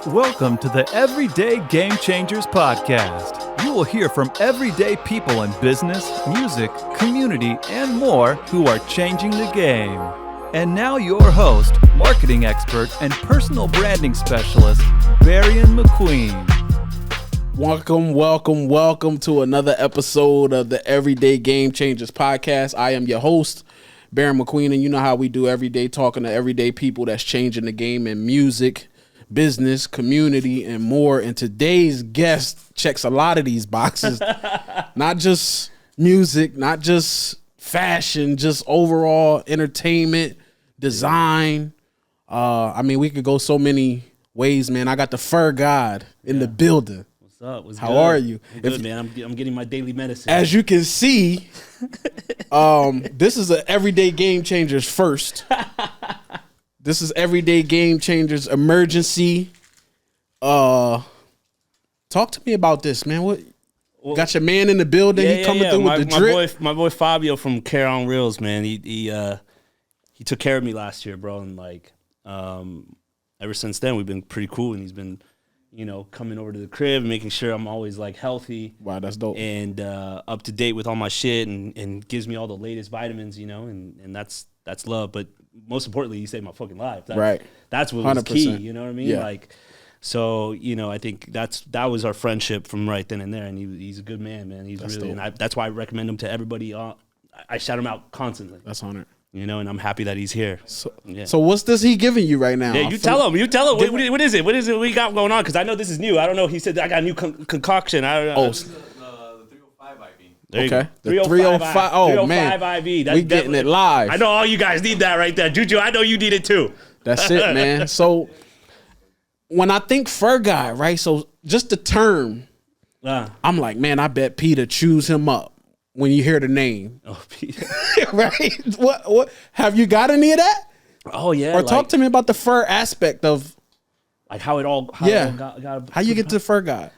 Welcome to the Everyday Game Changers podcast. You will hear from everyday people in business, music, community, and more who are changing the game. And now your host, marketing expert, and personal branding specialist, Barian McQueen. Welcome to another episode of the Everyday Game Changers podcast. I am your host, Barian McQueen, and you know how we do every day, talking to everyday people that's changing the game in music, business, community, and more. And today's guest checks a lot of these boxes, not just music, not just fashion, just overall entertainment, design. We could go so many ways, man. I got the Furgod in the building. What's up? What's How good? are you? I'm good, man. I'm getting my daily medicine. As you can see, this is an Everyday Game Changers first. This is Everyday Game Changers emergency. Talk to me about this, man. What got your man in the building? He coming through with the drip. My boy Fabio from Care on Reels, man. He took care of me last year, bro, and ever since then we've been pretty cool. And he's been, coming over to the crib and making sure I'm always healthy. Wow, that's dope. And up to date with all my shit, and gives me all the latest vitamins, and that's love. But most importantly, he saved my fucking life. That's what was 100%. Key. You know what I mean? Yeah. I think that was our friendship from right then and there. And he's a good man, man. He's that's really, dope. And that's why I recommend him to everybody. I shout him out constantly. That's honored. And I'm happy that he's here. So what's this he giving you right now? Yeah, you tell him. What is it? What is it we got going on? Because I know this is new. I don't know. He said I got a new concoction. I don't know. The 305 IV. Okay. The 305. Oh, man. 305 IV. We getting it live. I know all you guys need that right there. Juju, I know you need it too. That's it, man. So when I think Furgod, right? So just the term, I'm like, man, I bet Peter chews him up when you hear the name. Oh, Peter. Right? What? Have you got any of that? Oh, yeah. Or talk to me about the fur aspect of. How it all got how you get to Furgod?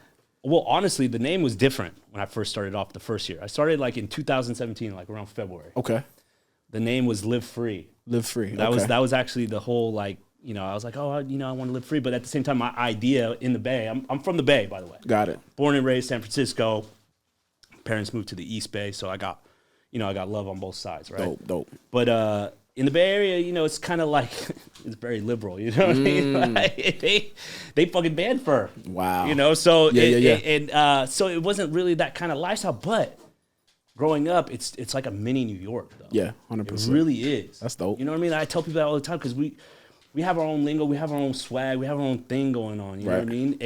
Well, honestly, the name was different when I first started off the first year. I started in 2017, around February. Okay. The name was Live Free. Live Free. That was actually the whole I was like, I want to live free. But at the same time, my idea in the Bay, I'm from the Bay, by the way. Got it. Born and raised San Francisco. Parents moved to the East Bay, so I got love on both sides, right? Dope. But in the Bay Area, it's kind of it's very liberal, you know what I mean? They fucking banned fur. Wow. So yeah. So it wasn't really that kind of lifestyle, but growing up, it's like a mini New York, though. Yeah, 100%. It really is. That's dope. You know what I mean? I tell people that all the time because we have our own lingo, we have our own swag, we have our own thing going on. You know what I mean?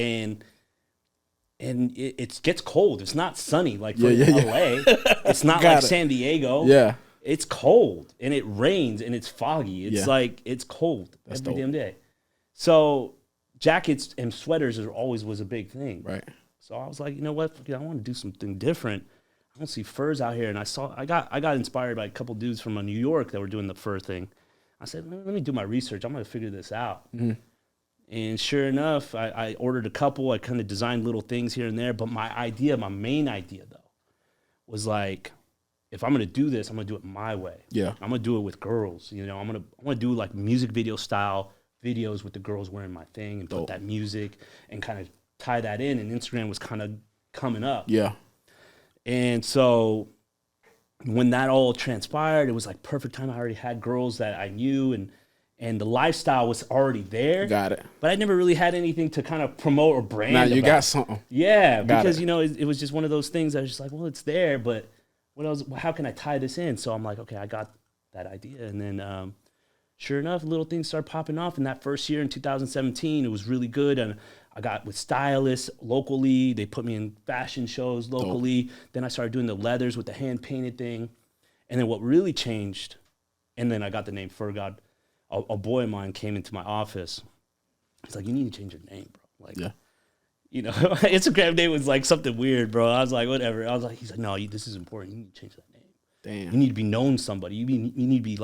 And it gets cold. It's not sunny like LA. It's not like San Diego. Yeah. It's cold and it rains and it's foggy. It's it's cold every damn day. So jackets and sweaters always was a big thing. Right. So I was like, you know what? I want to do something different. I don't see furs out here. And I got inspired by a couple dudes from New York that were doing the fur thing. I said, let me do my research. I'm going to figure this out. Mm-hmm. And sure enough, I ordered a couple. I kind of designed little things here and there. But my main idea, though, was if I'm going to do this, I'm going to do it my way. Yeah. I'm going to do it with girls. I'm going to do music video style videos with the girls wearing my thing and put that music and kind of tie that in. And Instagram was kind of coming up. Yeah. And so when that all transpired, it was perfect time. I already had girls that I knew and the lifestyle was already there. Got it. But I never really had anything to kind of promote or brand. Now you got something. Yeah, because it was just one of those things that was just it's there, but what else? How can I tie this in? So I'm like, okay, I got that idea. And then sure enough, little things started popping off. In that first year in 2017, it was really good. And I got with stylists locally. They put me in fashion shows locally. Then I started doing the leathers with the hand-painted thing. And then what really changed, and then I got the name Furgod. A boy of mine came into my office. He's like, you need to change your name, bro. Instagram name was something weird, bro. I was like, whatever. I was like, he's like, no, this is important. You need to change that name. Damn. You need to be known somebody. You need to be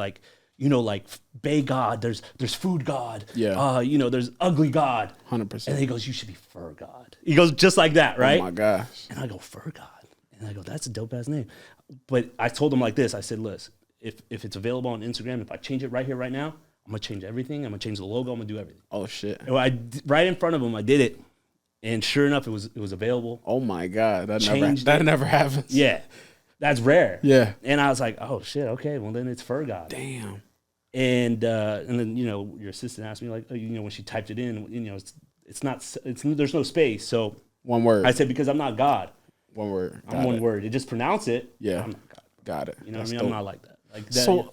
Bay God. There's Food God. Yeah. There's Ugly God. 100%. And he goes, you should be Fur God. He goes just like that, right? Oh my gosh. And I go, Fur God. And I go, that's a dope ass name. But I told him like this. I said, listen, if it's available on Instagram, if I change it right here, right now, I'm gonna change everything. I'm gonna change the logo. I'm gonna do everything. Oh shit. And right in front of him, I did it, and sure enough, it was available. Oh my God, that Changed it. never happens. Yeah, that's rare. Yeah. And I was like, oh shit, okay, well then it's Furgod. Damn. And then your assistant asked me like, oh, when she typed it in, it's not there's no space. So One word. I said, because I'm not God. One word. I'm one word. You just pronounce it. Yeah. I'm not God. Got it. You know That's what I mean? dope. I'm not like that. Like that.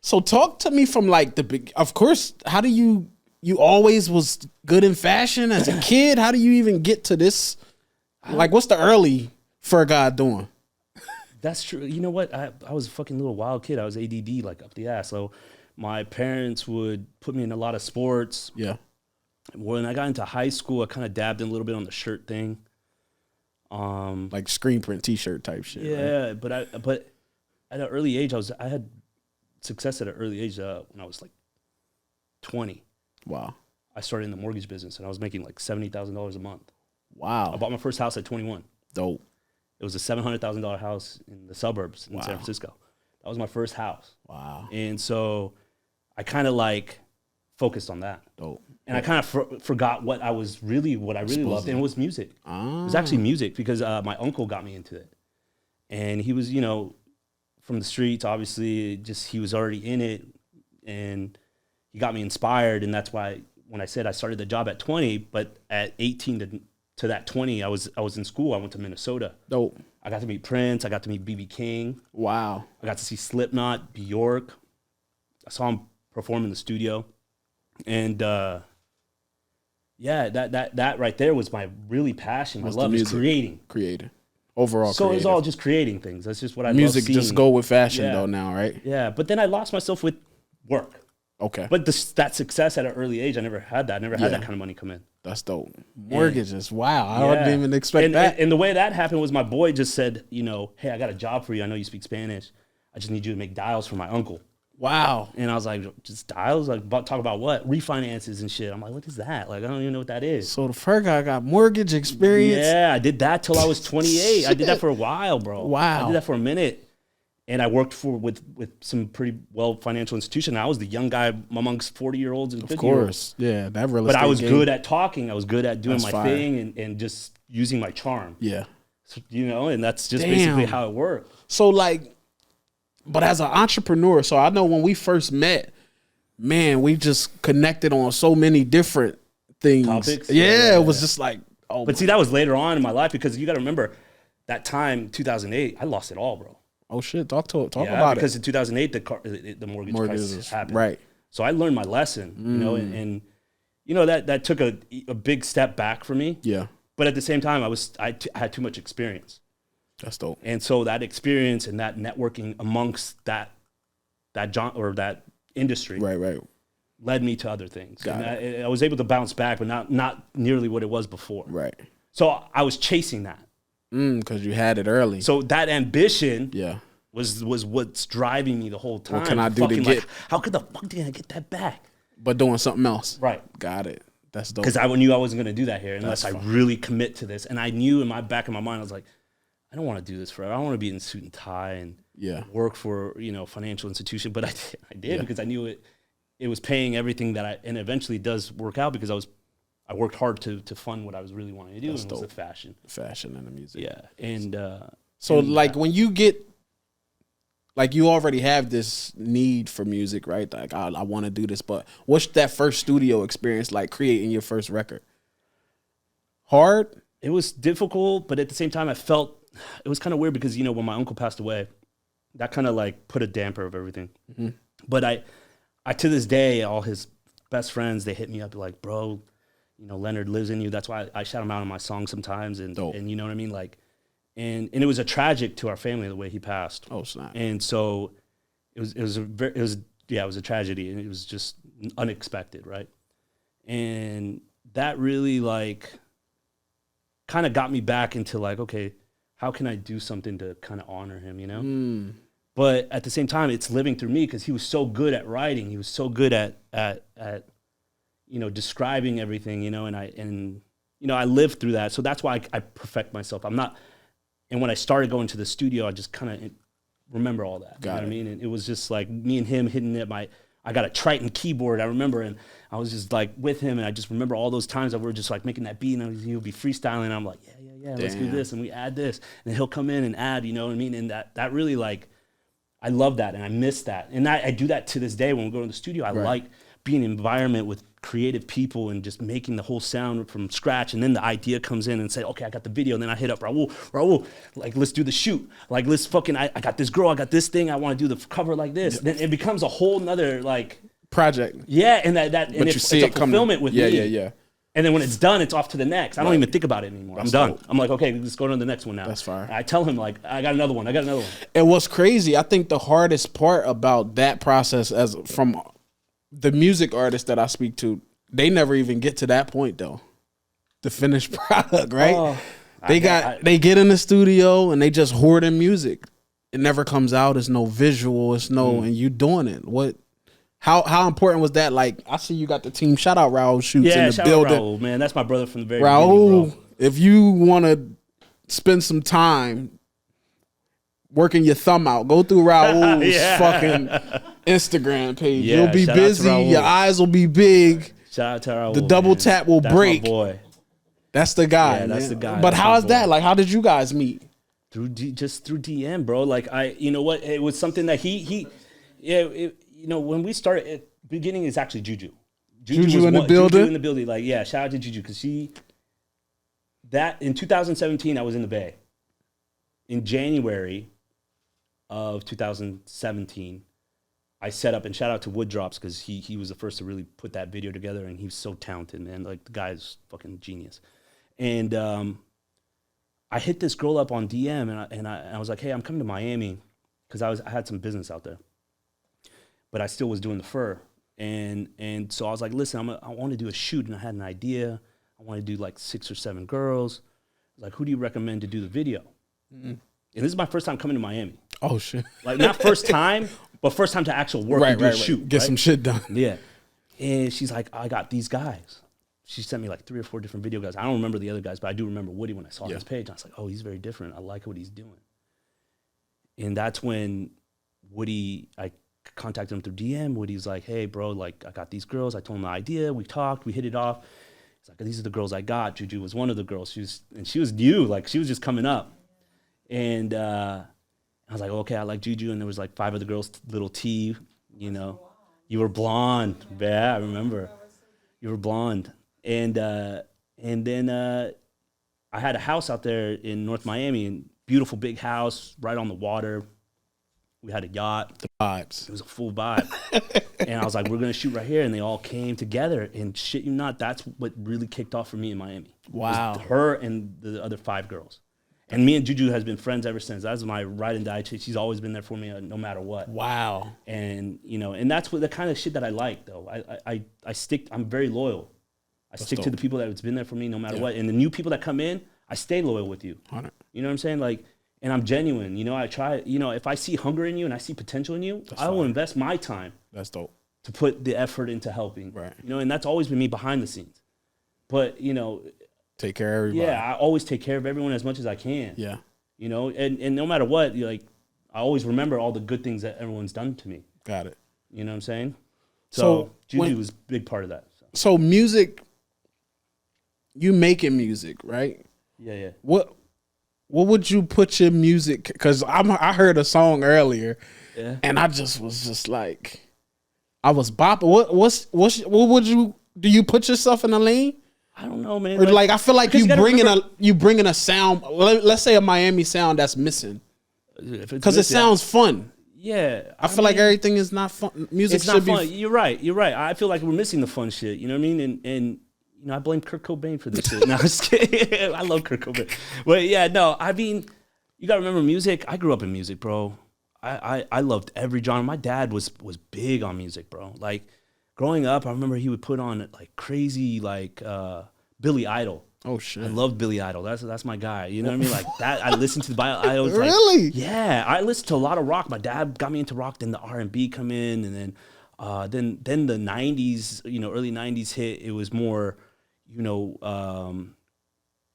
So talk to me from like the big. Of course, how do you always was good in fashion as a kid? How do you even get to this? Like, what's the early Furgod doing? That's true. You know what? I was a fucking little wild kid. I was ADD like up the ass. So my parents would put me in a lot of sports. Yeah. When I got into high school, I kind of dabbed in a little bit on the shirt thing. Like screen print T-shirt type shit. Yeah, Right? but at an early age, I had success at an early age when I was like 20. Wow. I started in the mortgage business and I was making like $70,000 a month. Wow. I bought my first house at 21. Dope. It was a $700,000 house in the suburbs in Wow. San Francisco. That was my first house. Wow. And so I kind of like focused on that. Dope. And I kind of forgot what I really loved, and it was music. It was actually music because my uncle got me into it. And he was, from the streets, obviously, he was already in it, and he got me inspired, and that's why when I said I started the job at 20, but at 18 to that 20, I was in school. I went to Minnesota. Dope. I got to meet Prince. I got to meet B.B. King. Wow. I got to see Slipknot, Bjork. I saw him perform in the studio, and that right there was my really passion. My love is creating. Overall, so it's all just creating things. That's just what I music love seeing. just go with fashion though now, right? Yeah, but then I lost myself with work. Okay. But that success at an early age, I never had that. I never had that kind of money come in. That's dope. Mortgages. Wow. I didn't even expect that. And the way that happened was my boy just said, hey, I got a job for you. I know you speak Spanish. I just need you to make dials for my uncle. Wow. And I was like, just dials? Like, talk about what? Refinances and shit. I'm like, what is that? Like, I don't even know what that is. So the Furgod got mortgage experience? Yeah, I did that till I was 28. I did that for a while, bro. Wow. I did that for a minute. And I worked with some pretty well financial institution. I was the young guy amongst 40-year-olds and 50-year-olds. Of course. Yeah, that real estate But I was game. good at talking. I was good at doing That's my fire. thing and just using my charm. Yeah. So, and that's just basically how it worked. So like, but as an entrepreneur, so I know when we first met, man, we just connected on so many different things. Topics? Yeah, it was just like, oh. But see, that was later on in my life because you got to remember that time, 2008, I lost it all, bro. Oh shit! Talk about because it. in 2008 the mortgage crisis happened. Right. So I learned my lesson, and that took a big step back for me. Yeah. But at the same time, I had too much experience. That's dope. And so that experience and that networking amongst that industry, Right. led me to other things. Got And I was able to bounce back, but not nearly what it was before. Right. So I was chasing that. Because you had it early. So that ambition, Yeah. was what's driving me the whole time. What can I do to Fucking get? like, how could the fuck did I get that back? But doing something else. Right. Got it. That's dope. Because I knew I wasn't going to do that here unless That's I fine. really commit to this. And I knew in my back of my mind, I was like, I don't want to do this forever. I don't want to be in suit and tie and work for financial institution. But I did because I knew it was paying everything and eventually it does work out because I worked hard to fund what I was really wanting to do. That's and it was dope. the fashion. Fashion and the music. Yeah. And so like when you get, like you already have this need for music, right? Like I want to do this, but what's that first studio experience like creating your first record? Hard? it was difficult, but at the same time, I felt it was kind of weird because, you know, when my uncle passed away, that kind of like put a damper of everything. Mm-hmm. But I to this day, all his best friends, they hit me up like, bro, you know, Leonard lives in you. That's why I shout him out in my songs sometimes. And you know what I mean? Like, and it was a tragic to our family the way he passed. Oh, snap. And so it was a tragedy, and it was just unexpected, right? And that really like kind of got me back into like, okay, how can I do something to kind of honor him, you know? Mm. But at the same time, it's living through me because he was so good at writing. He was so good at you know, describing everything, you know, and you know, I lived through that. So that's why I perfect myself. I'm not, and when I started going to the studio, I just kind of remember all that. You know what I mean? And it was just like me and him hitting it. I I got a Triton keyboard, I remember, and I was just like with him, and I just remember all those times that we were just like making that beat, and he would be freestyling, and I'm like, yeah, let's do this, and we add this, and he'll come in and add, you know what I mean? And that really, like, I love that, and I miss that. And I do that to this day when we go to the studio. I like being in an environment with creative people and just making the whole sound from scratch, and then the idea comes in and say, okay, I got the video, and then I hit up Raul, like, let's do the shoot. Like, let's fucking, I got this girl, I got this thing, I want to do the cover like this. Yeah. Then it becomes a whole nother, like... project. Yeah, and that and it's a fulfillment with me. Yeah. And then when it's done, it's off to the next. I don't even think about it anymore. I'm done. I'm like, okay, let's go to the next one now. That's fine. I tell him, like, I got another one. And what's crazy, I think the hardest part about that process, as from the music artists that I speak to, they never even get to that point, though. The finished product, right? Oh, they get in the studio and they just hoarding music. It never comes out. It's no visual. It's no, and you doing it. How important was that? Like, I see you got the team. Shout out Raul Shoots in the building. Out Raul, man. That's my brother from the very beginning, bro. If you want to spend some time working your thumb out, go through Raul's fucking Instagram page. You'll be busy. Your eyes will be big. Shout out to Raul. The double tap will break. My boy. That's the guy. Yeah, that's the guy. But how is that? Like, how did you guys meet? Through DM, bro. Like, you know what? It was something that you know, when we started, beginning is actually Juju. Juju in the building? Juju in the building. Like, yeah, shout out to Juju. Because in 2017, I was in the Bay. In January of 2017, I set up, and shout out to Wood Drops, because he was the first to really put that video together, and he was so talented, man. Like, the guy's fucking genius. And I hit this girl up on DM, and I was like, hey, I'm coming to Miami, because I had some business out there. But I still was doing the fur. And so I was like, listen, I want to do a shoot, and I had an idea. I want to do like 6 or 7 girls. I was like, who do you recommend to do the video? Mm-hmm. And this is my first time coming to Miami. Oh, shit. Like, not first time, but first time to actual work and do a shoot. Get some shit done. Yeah. And she's like, I got these guys. She sent me like 3 or 4 different video guys. I don't remember the other guys, but I do remember Woody when I saw his page. I was like, oh, he's very different. I like what he's doing. And that's when Woody, I contacted him through DM. Woody's like, hey, bro, like, I got these girls. I told him the idea. We talked. We hit it off. He's like, these are the girls I got. Juju was one of the girls. She was new. Like, she was just coming up. And I was like, okay, I like Juju. And there was like 5 of the girls, little T, you know. You were blonde. Yeah, I remember. You were blonde. And then I had a house out there in North Miami, and beautiful big house right on the water. We had a yacht. The vibes. It was a full vibe. And I was like, we're going to shoot right here. And they all came together. And shit you not, that's what really kicked off for me in Miami. Wow. Her and the other 5 girls. And me and Juju has been friends ever since. That's my ride and die chick. She's always been there for me no matter what. Wow. And, you know, and that's what the kind of shit that I like, though. I'm very loyal. I stick to the people that have been there for me no matter what. And the new people that come in, I stay loyal with you. 100. You know what I'm saying? Like, and I'm genuine. You know, I try, you know, if I see hunger in you and I see potential in you, I will invest my time. That's dope. To put the effort into helping. Right. You know, and that's always been me behind the scenes. But, you know. Take care of everybody. Yeah, I always take care of everyone as much as I can. Yeah. You know, and no matter what, like, I always remember all the good things that everyone's done to me. Got it. You know what I'm saying? So Juju was a big part of that. So music, you making music, right? Yeah. What would you put your music? Because I heard a song earlier, and I just was just like, I was bopping. What would you do? You put yourself in a lane? I don't know, man. Or like I feel like you bringing a sound. Let's say a Miami sound that's missing, because it sounds fun. Yeah, I feel like everything is not fun. Music should be fun. You're right. I feel like we're missing the fun shit. You know what I mean? And you know, I blame Kurt Cobain for this shit. No, I'm just kidding. I love Kurt Cobain. But yeah, no, I mean, you gotta remember music. I grew up in music, bro. I loved every genre. My dad was big on music, bro. Like growing up, I remember he would put on like crazy like Billy Idol. Oh shit! I love Billy Idol. That's my guy. You know what I mean? Like that. I listened to Billy Idol. Really? Like, yeah, I listened to a lot of rock. My dad got me into rock. Then the R&B come in, and then the '90s, you know, early '90s hit. It was more, you know,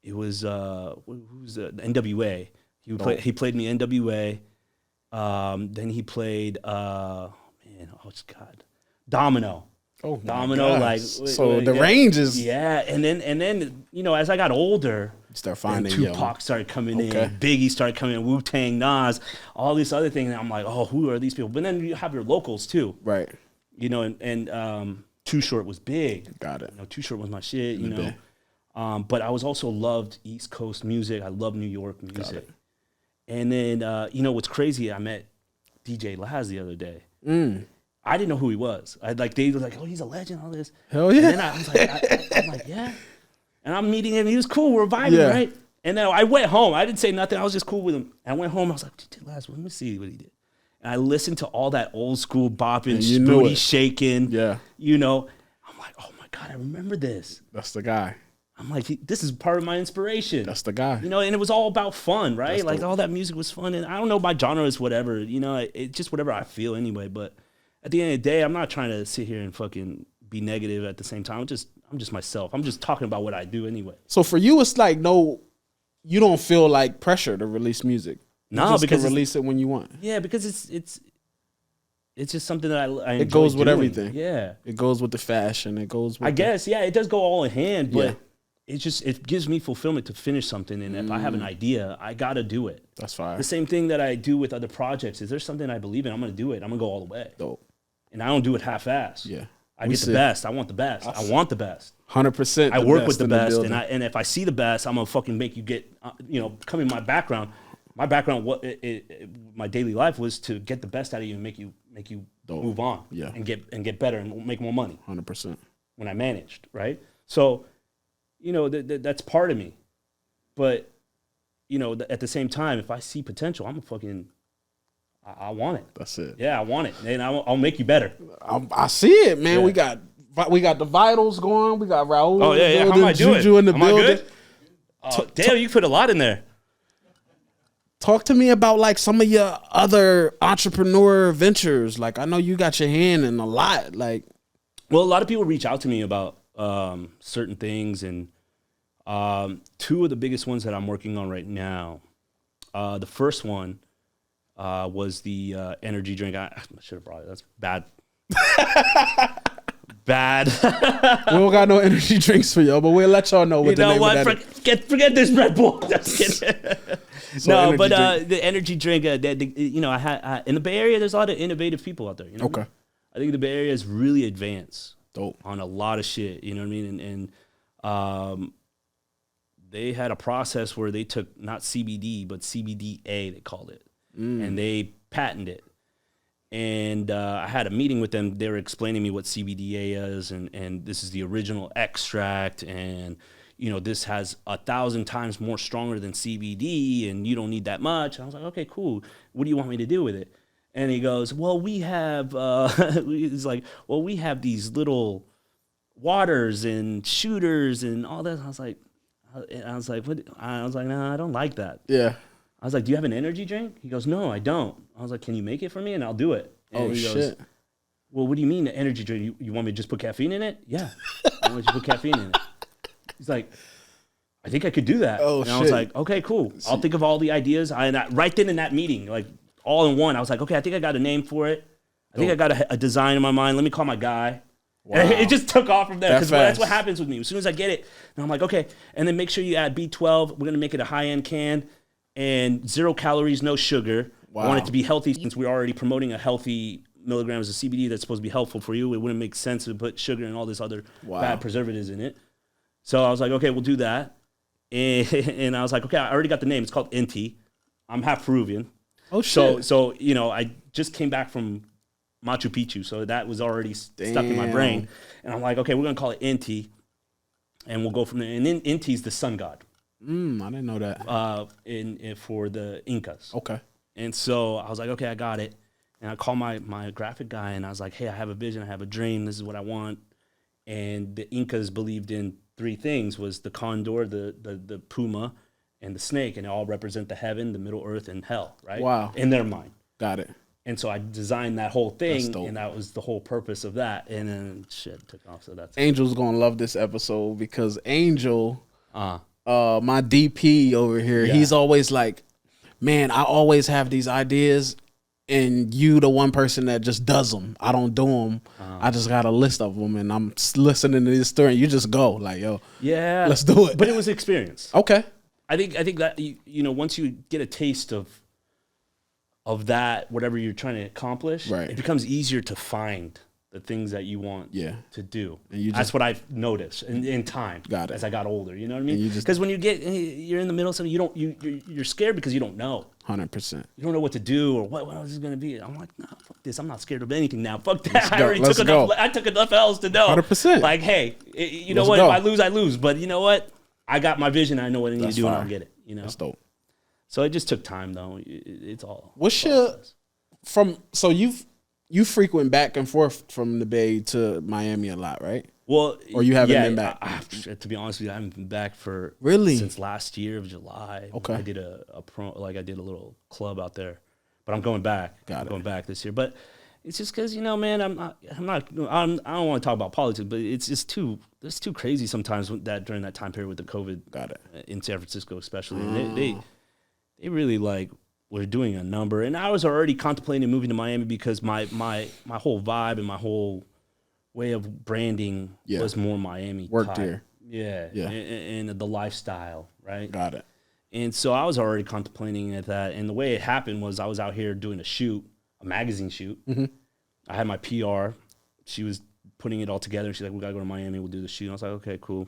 it was who's the NWA. He played me NWA. Then he played God. Domino. Oh, Domino, like so the range is and then as I got older, start finding Tupac started coming in, Biggie started coming in, Wu-Tang, Nas, all these other things. And I'm like, oh, who are these people? But then you have your locals too, right? And Too Short was big. Got it. Too Short was my shit. But I was also loved East Coast music. I love New York music. And then what's crazy? I met DJ Laz the other day. I didn't know who he was. They were like, oh, he's a legend, all this. Hell yeah. And then I was like, I'm like, yeah. And I'm meeting him. He was cool. We're vibing, right? And then I went home. I didn't say nothing. I was just cool with him. And I went home. I was like, DJ Laz, let me see what he did. And I listened to all that old school bopping, booty shaking. Yeah. I'm like, oh my God, I remember this. That's the guy. I'm like, this is part of my inspiration. That's the guy. And it was all about fun, right? All that music was fun. And I don't know, my genre is whatever. It's just whatever I feel anyway. But at the end of the day, I'm not trying to sit here and fucking be negative at the same time. I'm just myself. I'm just talking about what I do anyway. So for you, it's like, no, you don't feel like pressure to release music. No, because can release it when you want. Yeah, because it's just something that I enjoy It goes with doing. everything. Yeah. It goes with the fashion. It goes with guess, it does go all in hand, but it gives me fulfillment to finish something. And if I have an idea, I got to do it. That's fine. The same thing that I do with other projects is there's something I believe in, I'm going to do it. I'm going to go all the way. Dope. And I don't do it half-ass. Yeah. I get the best. I want the best. I want the best. 100%. I work with the best. And if I see the best, I'm going to fucking make you get, come in my background. My background, my daily life was to get the best out of you and make you move on, and get better and make more money. 100%. When I managed, right? So, that's part of me. But, at the same time, if I see potential, I'm a fucking, I want it. That's it. Yeah, I want it, and I'll make you better. I see it, man. Yeah. We got the Vitals going. We got Raul. Oh yeah. How am I doing? Juju in the am building. I good? Oh, damn, you put a lot in there. Talk to me about like some of your other entrepreneur ventures. Like I know you got your hand in a lot. Like, well, a lot of people reach out to me about certain things, and two of the biggest ones that I'm working on right now. The first one was the energy drink. I should have brought it. That's bad. Bad. We don't got no energy drinks for y'all, but we'll let y'all know what the name of that is. Forget this Red Bull. Just kidding. No, but the energy drink, I had in the Bay Area, there's a lot of innovative people out there. Okay. I think the Bay Area is really advanced. Dope. On a lot of shit. You know what I mean? And they had a process where they took not CBD, but CBDA, they called it. And they patented it. And I had a meeting with them. They were explaining me what CBDA is, and this is the original extract, and this has 1,000 times more stronger than CBD, and you don't need that much. And I was like, okay, cool. What do you want me to do with it? And he goes, well, we have. He's like, well, we have these little waters and shooters and all that. And I was like, what? I was like, no, I don't like that. Yeah. I was like, do you have an energy drink? He goes, no, I don't. I was like, can you make it for me? And I'll do it. And he goes, well, what do you mean the energy drink? You want me to just put caffeine in it? Yeah. I want you to put caffeine in it. He's like, I think I could do that. Oh, and I was like, okay, cool. I'll think of all the ideas. Right then in that meeting, like all in one, I was like, okay, I think I got a name for it. I think I got a design in my mind. Let me call my guy. Wow. And it just took off from there because that's what happens with me. As soon as I get it, and I'm like, okay. And then make sure you add B12. We're going to make it a high-end can. And 0 calories, no sugar. Wow. I want it to be healthy since we're already promoting a healthy milligrams of CBD that's supposed to be helpful for you. It wouldn't make sense to put sugar and all this other bad preservatives in it. So I was like, okay, we'll do that. And I was like, okay, I already got the name. It's called Inti. I'm half Peruvian. Oh, shit. So I just came back from Machu Picchu. So that was already stuck in my brain. And I'm like, okay, we're going to call it Inti. And we'll go from there. And then Inti's the sun god. I didn't know that. For the Incas. Okay. And so I was like, okay, I got it. And I called my graphic guy, and I was like, hey, I have a vision, I have a dream, this is what I want. And the Incas believed in 3 things: was the condor, the puma, and the snake, and they all represent the heaven, the middle earth, and hell, right? Wow. In their mind. Got it. And so I designed that whole thing, and that was the whole purpose of that. And then shit took off. So that's Angel's gonna love this episode because Angel, my DP over here, he's always like, man, I always have these ideas and you the one person that just does them. I don't do them. I just got a list of them, and I'm listening to this story, and you just go like, yo, yeah, let's do it. But it was an experience. Okay. I think that you know, once you get a taste of that, whatever you're trying to accomplish, right, it becomes easier to find the things that you want to do. And that's what I've noticed in time. Got it. As I got older, you know what I mean? Because when you're in the middle of something, you're scared because you don't know. 100%. You don't know what to do or what is this going to be. I'm like, nah, fuck this. I'm not scared of anything now. Fuck that. I took enough L's to know. 100%. Like, hey, you know what? If I lose, I lose. But you know what? I got my vision. I know what I need to do, and I'll get it. You know, that's dope. So it just took time, though. It's all. What's your So you frequent back and forth from the Bay to Miami a lot, right? Well, or you haven't been back? To be honest with you, I haven't been back for since last year of July. Okay, I did I did a little club out there, but I'm going back. Going back this year, but it's just because, you know, man, I don't want to talk about politics, but it's just it's too crazy sometimes during that time period with the COVID. Got it. In San Francisco, especially, and they really were doing a number, and I was already contemplating moving to Miami because my whole vibe and my whole way of branding was more Miami. Worked here. Yeah. And the lifestyle, right? Got it. And so I was already contemplating at that, and the way it happened was I was out here doing a magazine shoot. Mm-hmm. I had my PR. She was putting it all together, and she's like, we got to go to Miami, we'll do the shoot. And I was like, okay, cool.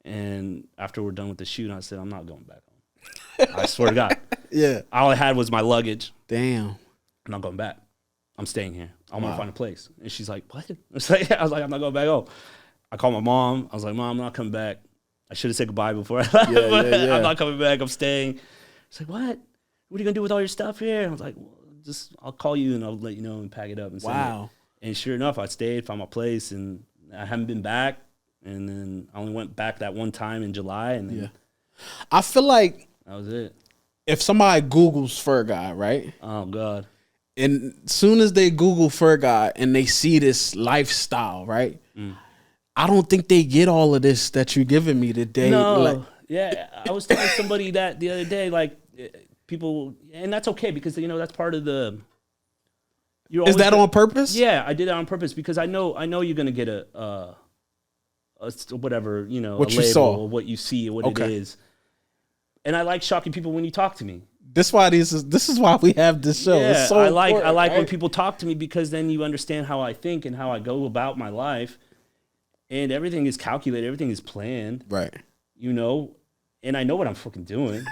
And after we're done with the shoot, I said, I'm not going back home. I swear to God. Yeah. All I had was my luggage. Damn. I'm not going back. I'm staying here. I want to find a place. And she's like, what? I was like, I'm not going back home. I called my mom. I was like, Mom, I'm not coming back. I should have said goodbye before I left. Yeah. I'm not coming back. I'm staying. She's like, what? What are you going to do with all your stuff here? I was like, well, I'll call you and I'll let you know and pack it up. And send it. And sure enough, I stayed, found my place, and I haven't been back. And then I only went back that one time in July. And then I feel like that was it. If somebody Googles Furgod, right? Oh, God. And as soon as they Google Furgod and they see this lifestyle, right? I don't think they get all of this that you're giving me today. No. I was telling somebody that the other day, like, people, and that's okay because, you know, that's part of the. Is that on purpose? Yeah, I did it on purpose because I know you're gonna get a whatever, you know, what a you label saw, or what you see or what it is. And I like shocking people when you talk to me. This is why we have this show. Yeah, it's so I like right? when people talk to me because then you understand how I think and how I go about my life, and everything is calculated, everything is planned, right? You know, and I know what I'm fucking doing.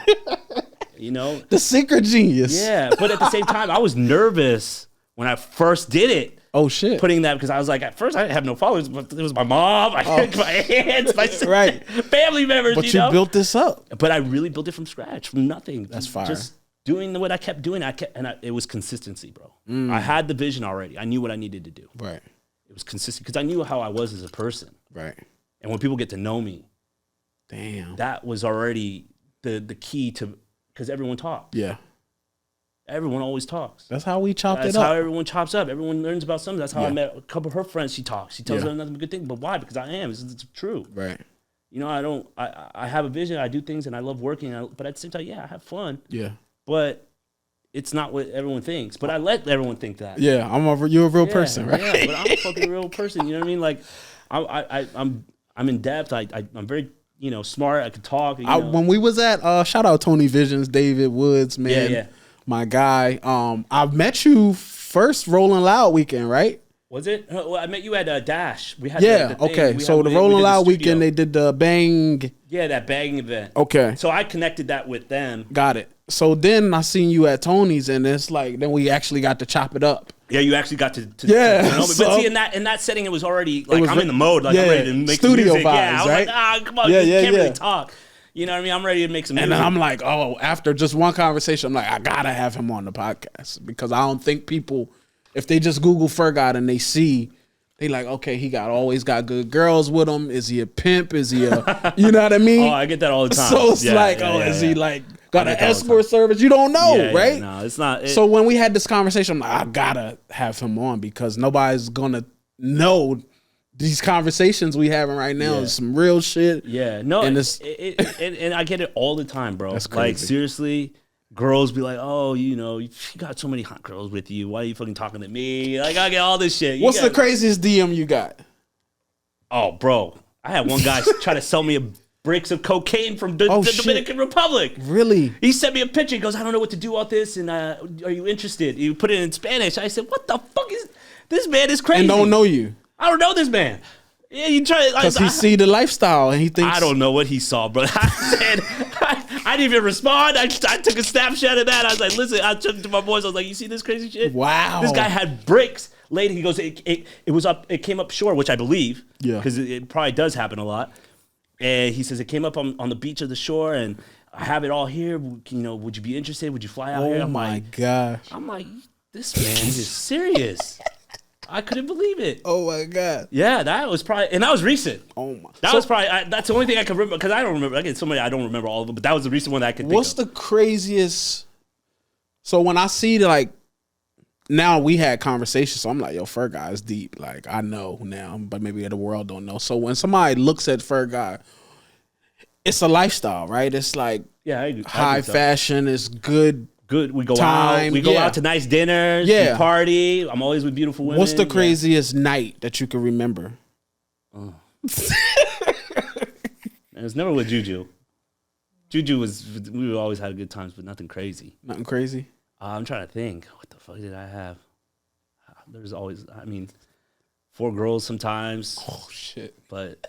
You know, the secret genius. Yeah, but at the same time, I was nervous when I first did it. Oh shit! Putting that because I was like, at first I have no followers, but it was my mom, my aunts, my right, family members. But you built this up. But I really built it from scratch, from nothing. That's fire. Just doing what I kept doing. It was consistency, bro. I had the vision already. I knew what I needed to do. Right. It was consistent because I knew how I was as a person. Right. And when people get to know me, damn, that was already the key to because everyone talked. Yeah. Everyone always talks. That's how we chopped it up. That's how everyone chops up. Everyone learns about something. That's how I met a couple of her friends. She talks. She tells them nothing but good things. But why? Because I am. It's true. Right. You know, I have a vision. I do things and I love working. But at the same time, I have fun. Yeah. But it's not what everyone thinks. But I let everyone think that. Yeah. You're a real person, right? Yeah, but I'm a fucking real person. You know what I mean? Like, I'm in depth. I'm very, you know, smart. I can talk. You know. When we was at, shout out Tony Visions, David Woods, man. Yeah. My guy. I met you first Rolling Loud weekend, right? Was it? Well, I met you at Dash. We had okay. So the Rolling Loud weekend, they did the bang. Yeah, that banging event. Okay. So I connected that with them. Got it. So then I seen you at Tony's, and it's like then we actually got to chop it up. Yeah, you actually got to yeah. But see, in that setting, it was already like I'm in the mode, like I'm ready to make studio music. vibes, I was right? like, come on, you can't really talk. You know what I mean? I'm ready to make some music. And then I'm like, after just one conversation, I'm like, I gotta have him on the podcast because I don't think people, if they just Google Furgod and they see, they like, okay, he always got good girls with him. Is he a pimp? Is he a, you know what I mean? Oh, I get that all the time. So it's is he like got an escort service? You don't know, right? No, it's not. So when we had this conversation, I'm like, I gotta have him on because nobody's gonna know these conversations we having right now is some real shit. Yeah, no, and I get it all the time, bro. That's crazy. Like seriously, girls be like, oh, you got so many hot girls with you. Why are you fucking talking to me? Like, I get all this shit. What's the craziest DM you got? Oh, bro. I had one guy try to sell me bricks of cocaine from the Dominican Republic. Really? He sent me a picture. He goes, I don't know what to do with this, and are you interested? You put it in Spanish. I said, what the fuck is this? Man is crazy. And don't know you. I don't know this man. Yeah, you try because he see the lifestyle and he thinks. I don't know what he saw, bro. I said, I didn't even respond. I took a snapshot of that. I was like, listen, I took it to my boys. I was like, you see this crazy shit? Wow. This guy had bricks. Later, he goes, it was up. It came up shore, which I believe. Yeah. Because it probably does happen a lot. And he says it came up on the beach of the shore, and I have it all here. Would you be interested? Would you fly out here? Oh my gosh. I'm like, this man is serious. I couldn't believe it. Oh my god. Yeah, that was recent. Oh my. That was probably that's the only thing I can remember because I don't remember. I get so many I don't remember all of them, but that was the recent one that I could think of. What's the craziest? So when I see now we had conversations, so I'm like, yo, Furgod is deep. Like I know now, but maybe the world don't know. So when somebody looks at Furgod, it's a lifestyle, right? It's like high fashion. It's good. Good. We go out. We go out to nice dinners. Yeah. We party. I'm always with beautiful women. What's the craziest night that you can remember? Oh. It was never with Juju. We always had good times, but nothing crazy. Nothing crazy? I'm trying to think. What the fuck did I have? There's always, 4 girls sometimes. Oh, shit. But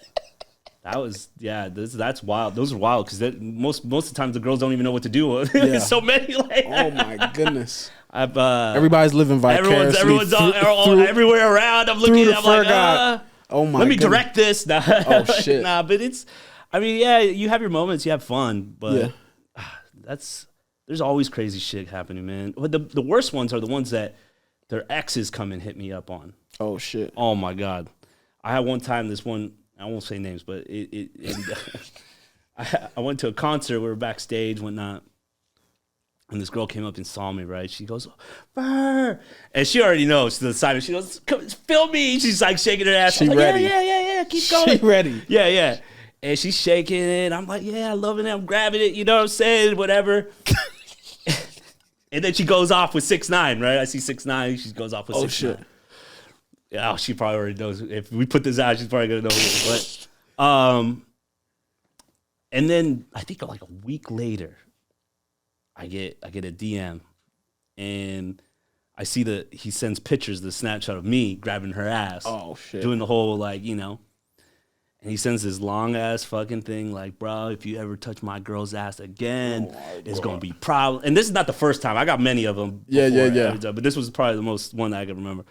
that was, that's wild. Those are wild because most of the times the girls don't even know what to do. There's so many. Oh, my goodness. Everybody's living vicariously. Everyone's everywhere around. I'm looking, I'm like, oh my let me direct this. Nah. Oh, shit. Nah, but it's, you have your moments, you have fun, but there's always crazy shit happening, man. But the worst ones are the ones that their exes come and hit me up on. Oh, shit. Oh, my God. I had one time, I won't say names, but I went to a concert. We were backstage, whatnot. And this girl came up and saw me, right? She goes, Fur. And she already knows. To the side, and she goes, come, film me. She's like shaking her ass. She like, ready. Yeah. Keep going. She ready. Yeah. And she's shaking it. I'm like, yeah, I'm loving it. I'm grabbing it. You know what I'm saying? Whatever. And then she goes off with 6ix9ine, right? I see 6ix9ine. She goes off with 6ix9ine. Oh, shit. Yeah, she probably already knows. If we put this out, she's probably going to know who it is. But, and then I think like a week later, I get a DM, and I see he sends pictures, the snapshot of me grabbing her ass. Oh, shit. Doing the whole, and he sends this long-ass fucking thing like, bro, if you ever touch my girl's ass again, it's going to be problem. And this is not the first time. I got many of them. Yeah. But this was probably the most one that I can remember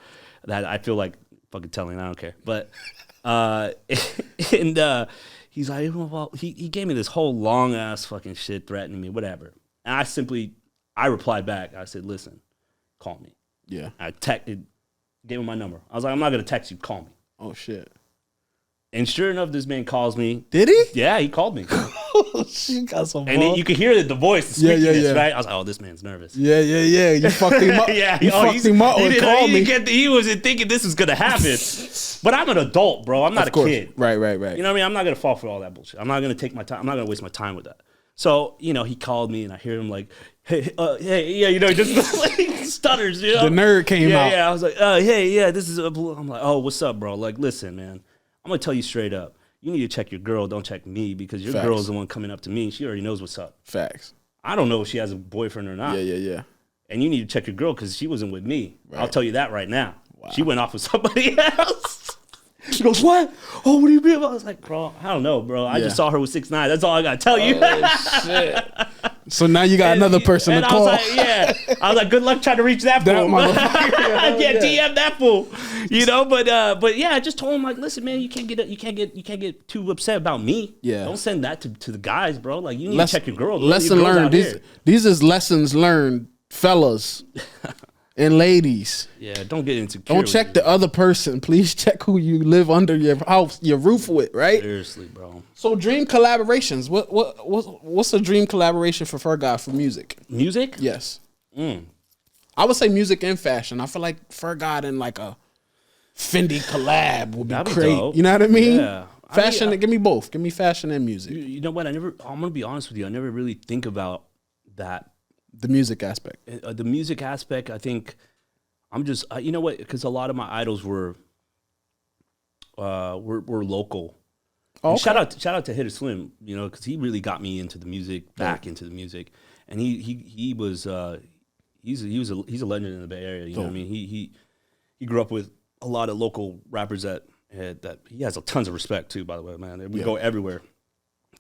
that I feel like fucking telling. I don't care. But, he's like, well, he gave me this whole long-ass fucking shit threatening me, whatever. And I replied back. I said, listen, call me. Yeah. I gave him my number. I was like, I'm not going to text you. Call me. Oh, shit. And sure enough, this man calls me. Did he? Yeah, he called me. She got some and you could hear the voice, the squeakiness, right? I was like, oh, this man's nervous. Yeah. You fucked him up. Yeah. You fucked him up and called me. He wasn't thinking this was going to happen. But I'm an adult, bro. I'm not a kid. Right. You know what I mean? I'm not going to fall for all that bullshit. I'm not going to take my time. I'm not going to waste my time with that. So, he called me, and I hear him like, hey, just like stutters, The nerd came out. Yeah, I was like, hey, yeah, this is I'm like, oh, what's up, bro? Like, listen, man, I'm going to tell you straight up. You need to check your girl, don't check me, because your girl's the one coming up to me. She already knows what's up. Facts. I don't know if she has a boyfriend or not. Yeah. And you need to check your girl because she wasn't with me. Right. I'll tell you that right now. Wow. She went off with somebody else. She goes, what? Oh, what do you mean? I was like, bro, I don't know, bro. I just saw her with 6ix9ine. That's all I got to tell you. Oh, shit. So now you got another person to call. I was like, good luck trying to reach that fool. DM that fool. But yeah, I just told him like, listen, man, you can't get too upset about me. Yeah. Don't send that to the guys, bro. Like you need to check your girl. Lesson learned. These is lessons learned, fellas and ladies. Yeah, don't get insecure. Don't check the other person. Please check who you live under your house, your roof with, right? Seriously, bro. So dream collaborations. What's a dream collaboration for Furgod for music? Music? Yes. I would say music and fashion. I feel like Furgod and like a Fendi collab would be great. Dope. You know what I mean? Yeah. Fashion. Give me both. Give me fashion and music. You know what? I'm gonna be honest with you. I never really think about that The music aspect. The music aspect, I think I'm just you know what? Because a lot of my idols were local. Oh, okay. Shout out to Hitter Slim, you know, because he really got me into the music, back into the music, and he was he's a legend in the Bay Area. You know what I mean? He grew up with a lot of local rappers that he has tons of respect too. By the way, man, we go everywhere.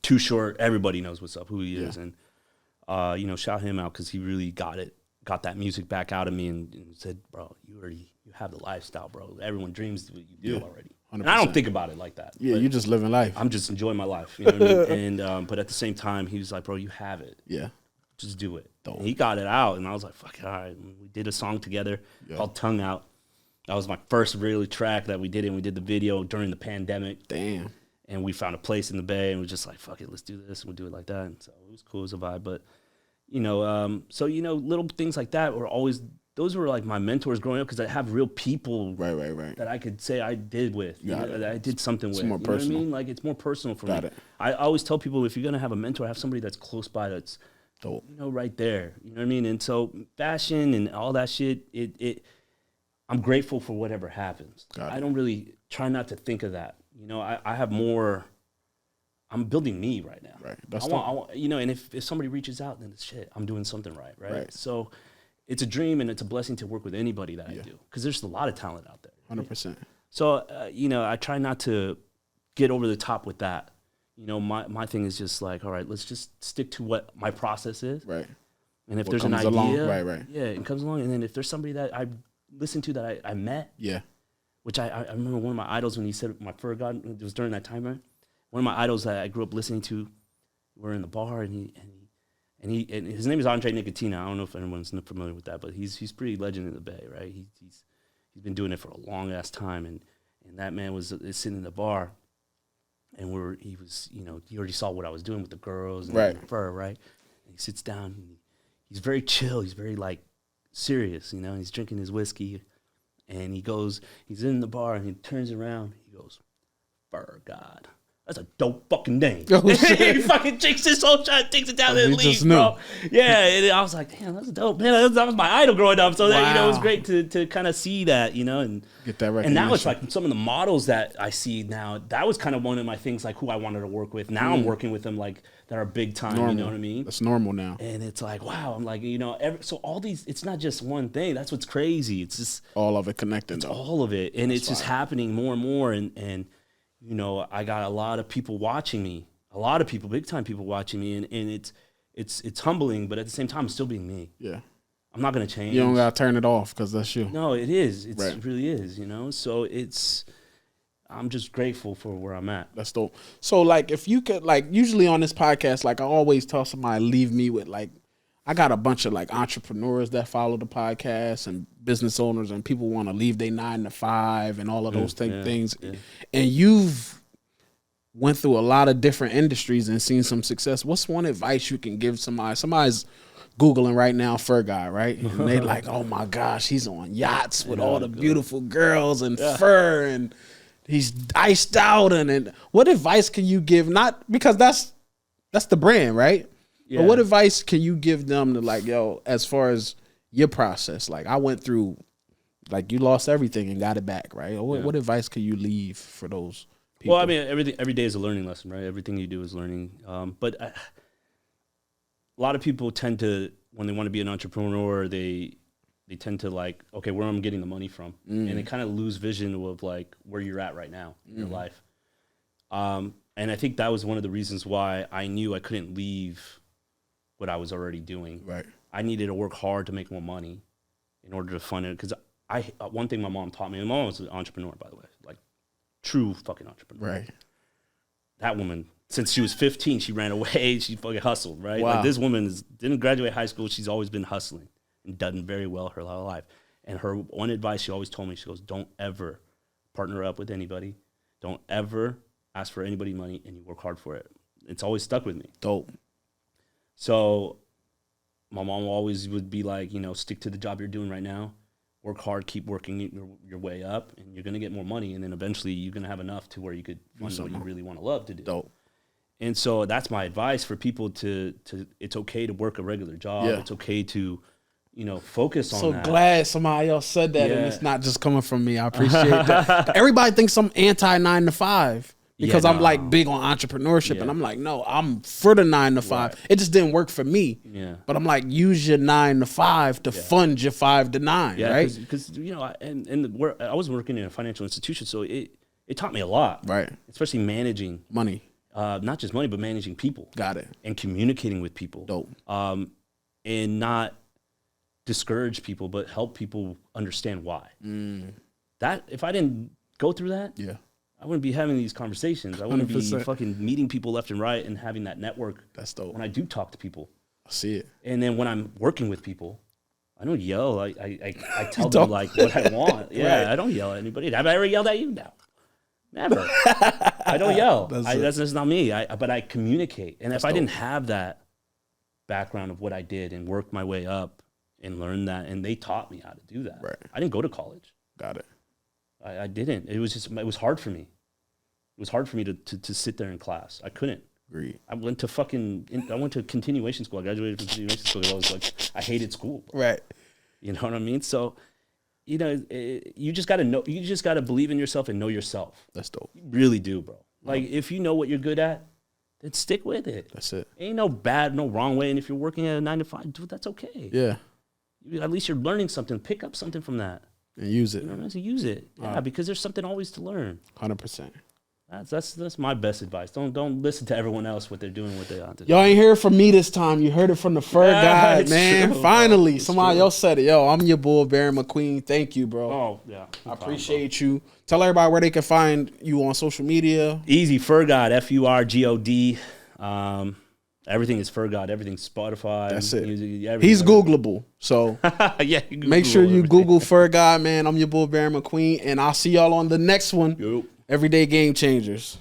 Too Short, everybody knows what's up, who he is, and you know, shout him out because he really got that music back out of me and said, bro, you have the lifestyle, bro. Everyone dreams what you do already. 100%. And I don't think about it like that. Yeah, you're just living life. I'm just enjoying my life. You know what I mean? And but at the same time, he was like, bro, you have it. Yeah. Just do it. And he got it out, and I was like, fuck it, all right. And we did a song together called Tongue Out. That was my first really track that we did, and we did the video during the pandemic. Damn. And we found a place in the Bay, and we're just like, fuck it, let's do this. We'll do it like that. And so it was cool as a vibe. But, you know, so, you know, little things like that were always, those were like my mentors growing up because I have real people that I could say I did with, that I did something with. More personal. Know what I mean? Like, it's more personal for me. I always tell people, if you're going to have a mentor, have somebody that's close by, that's, you know, right there. You know what I mean? And so fashion and all that shit, I'm grateful for whatever happens. I don't really try not to think of that. You know, I have more. I'm building me right now. Right. I want, you know, and if somebody reaches out, then it's shit. I'm doing something right. So it's a dream and it's a blessing to work with anybody that I do because there's a lot of talent out there. 100%. So you know, I try not to get over the top with that. You know, my thing is just like, all right, let's just stick to what my process is. Right. And if there's an idea, right. Yeah, it comes along, and then if there's somebody that I listen to that I met. Yeah. Which I remember one of my idols when he said my Furgod, it was during that time, right? One of my idols that I grew up listening to, we're in the bar and his name is Andre Nicotina. I don't know if anyone's familiar with that, but he's pretty legend in the Bay, right? He's been doing it for a long ass time, and that man is sitting in the bar, and he was, you know, he already saw what I was doing with the girls and the fur, right? And he sits down and he's very chill, he's very like serious, you know, he's drinking his whiskey. And he's in the bar, and he turns around, he goes, Furgod. That's a dope fucking name. Oh, he fucking takes his whole shot, takes it down and leaves, bro. Yeah, and I was like, damn, that's dope. Man, that was my idol growing up. So, that, you know, it was great to kind of see that, you know. And get that recognition. And now it's like some of the models that I see now, that was kind of one of my things, like who I wanted to work with. Now I'm working with them, like, that are big time, normal. You know what I mean? That's normal now. And it's like, wow, I'm like, you know, so all these, it's not just one thing. That's what's crazy. It's just all of it connected. It's all of it. And it's just happening more and more. And you know, I got a lot of people watching me, a lot of people, big time people watching me. And it's humbling, but at the same time, I'm still being me. Yeah. I'm not going to change. You don't got to turn it off because that's you. No, it is. It really is, you know? So I'm just grateful for where I'm at. That's dope. So, like, if you could, like, usually on this podcast, like, I always tell somebody, leave me with, like, I got a bunch of, like, entrepreneurs that follow the podcast and business owners, and people want to leave their 9 to 5 and all of those things. Yeah. And you've went through a lot of different industries and seen some success. What's one advice you can give somebody? Somebody's Googling right now Furgod, right? And they like, oh, my gosh, he's on yachts with all the beautiful girls and fur, and he's iced out. And what advice can you give? Not because that's the brand, right? Yeah. But what advice can you give them to, like, yo, as far as your process? Like, I went through, like, you lost everything and got it back, right? What advice can you leave for those people? Well, I mean, every day is a learning lesson, right? Everything you do is learning. But a lot of people tend to, when they want to be an entrepreneur, they tend to, like, okay, where I'm getting the money from. And they kind of lose vision of, like, where you're at right now in your life. And I think that was one of the reasons why I knew I couldn't leave what I was already doing. Right. I needed to work hard to make more money in order to fund it. Because one thing my mom taught me, and my mom was an entrepreneur, by the way, like true fucking entrepreneur. Right. That woman, since she was 15, she ran away. She fucking hustled, right? Wow. Like, this woman didn't graduate high school. She's always been hustling and done very well her whole life. And her one advice she always told me, she goes, don't ever partner up with anybody. Don't ever ask for anybody money, and you work hard for it. It's always stuck with me. Dope. So my mom always would be like, you know, stick to the job you're doing right now. Work hard, keep working your way up, and you're going to get more money. And then eventually you're going to have enough to where you could fund what you really want to love to do. Dope. And so that's my advice for people to it's okay to work a regular job. Yeah. It's okay to, focus on So that. glad somebody else said that, and Yeah. it's not just coming from me. I appreciate that. Everybody thinks I'm anti 9 to 5 because Yeah, I'm like no. big on entrepreneurship, Yeah. and I'm like, no, I'm for the 9 to 5. Right. It just didn't work for me. Yeah. But I'm like, use your 9 to 5 to fund your 5 to 9, Yeah, right? because I was working in a financial institution, so it taught me a lot, Right. especially managing, Money. not just money, but managing people. Got it. And communicating with people. Dope. And not discourage people, but help people understand why. That if I didn't go through that, Yeah. I wouldn't be having these conversations. I wouldn't be 100%. fucking meeting people left and right and having that network. That's dope. When I do talk to people, I see it. and then when I'm working with people, I don't yell. I tell don't? them like what I want. Yeah, Right. I don't yell at anybody. Have I ever yelled at you? No, never. I don't yell. That's just not me. But I communicate. And if I didn't have that background of what I did and worked my way up and learned that, and they taught me how to do that. Right. I didn't go to college. Got it. I didn't. It was hard for me. It was hard for me to sit there in class. I couldn't. Agreed. I went to continuation school. I graduated from continuation school. I was like, I hated school. Right. You know what I mean? So, you just gotta know. You just gotta believe in yourself and know yourself. That's dope. You really do, bro. Like if you know what you're good at, then stick with it. That's it. Ain't no wrong way. And if you're working at a 9 to 5, dude, that's okay. Yeah. At least you're learning something. Pick up something from that. And use it. You know what I mean? So use it. Yeah, because there's something always to learn. 100%. That's my best advice. Don't listen to everyone else what they're doing, what they want to do. Y'all ain't hear it from me this time. You heard it from the Furgod, it's man. true, Finally, bro. It's somebody true. else said it. Yo, I'm your bull, Baron McQueen. Thank you, bro. Oh yeah, I appreciate you. Tell everybody where they can find you on social media. Easy Furgod, Furgod. Everything is Furgod. Everything's Spotify. That's it. Music, He's Googleable. So Yeah, make sure you Google Furgod, man. I'm your bull, Baron McQueen. And I'll see y'all on the next one. Yup. Everyday Game Changers.